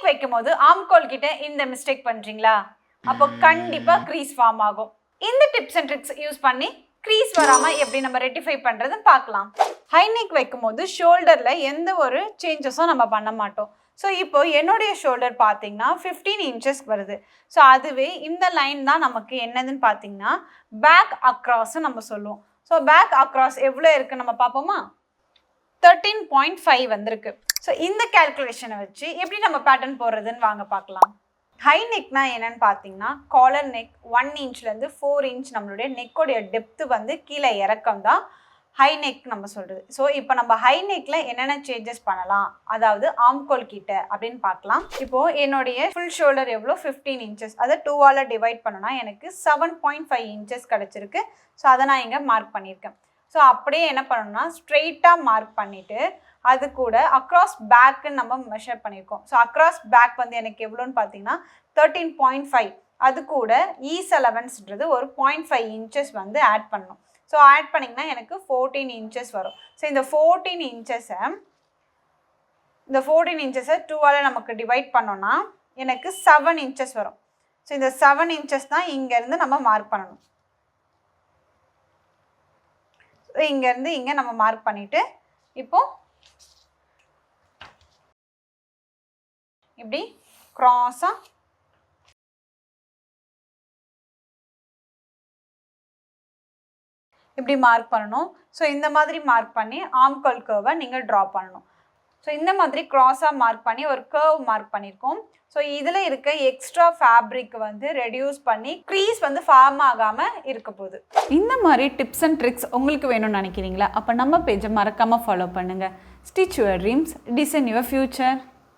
வைக்கும் போது ஆம்கோல் கிட்ட இந்த மிஸ்டேக் பண்றீங்களா? அப்போ கண்டிப்பா க்ரீஸ் ஃபார்ம் ஆகும். இந்த டிப்ஸ் அண்ட் ட்ரிக்ஸ் யூஸ் பண்ணி க்ரீஸ் வராம எப்படி நம்ம ரெக்டிஃபை பண்றதுன்னு பார்க்கலாம். ஹை நெக் வைக்கும் போது ஷோல்டர்ல எந்த ஒரு சேஞ்சஸும் நம்ம பண்ண மாட்டோம். ஸோ இப்போ என்னுடைய ஷோல்டர் பார்த்தீங்கன்னா 15 inches வருது. ஸோ அதுவே இந்த லைன் தான் நமக்கு என்னதுன்னு பார்த்தீங்கன்னா பேக் அக்ராஸ்ன்னு நம்ம சொல்லுவோம். ஸோ பேக் அக்ராஸ் எவ்வளோ இருக்குது நம்ம பார்ப்போமா? 13.5 வந்திருக்கு. ஸோ இந்த கேல்குலேஷனை வச்சு எப்படி நம்ம பேட்டர்ன் போடுறதுன்னு வாங்க பார்க்கலாம். ஹை நெக்னா என்னன்னு பார்த்தீங்கன்னா காலர் நெக் 1 inchலேருந்து 4 inch நம்மளுடைய நெக்கோடைய டெப்த்து வந்து கீழே இறக்கம் தான் ஹை நெக் நம்ம சொல்கிறது. ஸோ இப்போ நம்ம ஹை நெக்கில் என்னென்ன சேஞ்சஸ் பண்ணலாம், அதாவது ஆம்கோல் கிட்ட அப்படின்னு பார்க்கலாம். இப்போது என்னுடைய ஃபுல் ஷோல்டர் எவ்வளோ 15 inches, அதை 2ஆல் டிவைட் பண்ணோன்னா எனக்கு 7.5 inches கிடச்சிருக்கு. ஸோ அதை நான் இங்கே மார்க் பண்ணியிருக்கேன். ஸோ அப்படியே என்ன பண்ணணும்னா ஸ்ட்ரெயிட்டாக மார்க் பண்ணிவிட்டு அது கூட அக்ராஸ் பேக்குன்னு நம்ம மெஷர் பண்ணியிருக்கோம். ஸோ அக்ராஸ் பேக் வந்து எனக்கு எவ்வளோன்னு பார்த்தீங்கன்னா 13.5, அது கூட ஈஸ் அலவன்ஸ்ன்றது ஒரு 0.5 inches வந்து ஆட் பண்ணணும். ஸோ ஆட் பண்ணிங்கன்னா எனக்கு 14 inches வரும். ஸோ இந்த 14 inches 2ஆல் நமக்கு டிவைட் பண்ணோன்னா எனக்கு 7 inches வரும். ஸோ இந்த 7 inches தான் இங்கேருந்து நம்ம மார்க் பண்ணணும். ஸோ இங்கேருந்து இங்கே நம்ம மார்க் பண்ணிவிட்டு இப்போது இப்படி க்ராஸாக இப்படி மார்க் பண்ணணும். ஸோ இந்த மாதிரி மார்க் பண்ணி ஆம்கோல் கர்வை நீங்கள் ட்ரா பண்ணணும். ஸோ இந்த மாதிரி க்ராஸாக மார்க் பண்ணி ஒரு கர்வ் மார்க் பண்ணியிருக்கோம். ஸோ இதில் இருக்க எக்ஸ்ட்ரா ஃபேப்ரிக் வந்து ரெடியூஸ் பண்ணி க்ரீஸ் வந்து ஃபார்ம் ஆகாமல் இருக்க போகுது. இந்த மாதிரி டிப்ஸ் அண்ட் ட்ரிக்ஸ் உங்களுக்கு வேணும்னு நினைக்கிறீங்களா? அப்போ நம்ம பேஜை மறக்காமல் ஃபாலோ பண்ணுங்கள். Stitch your dreams, design your future.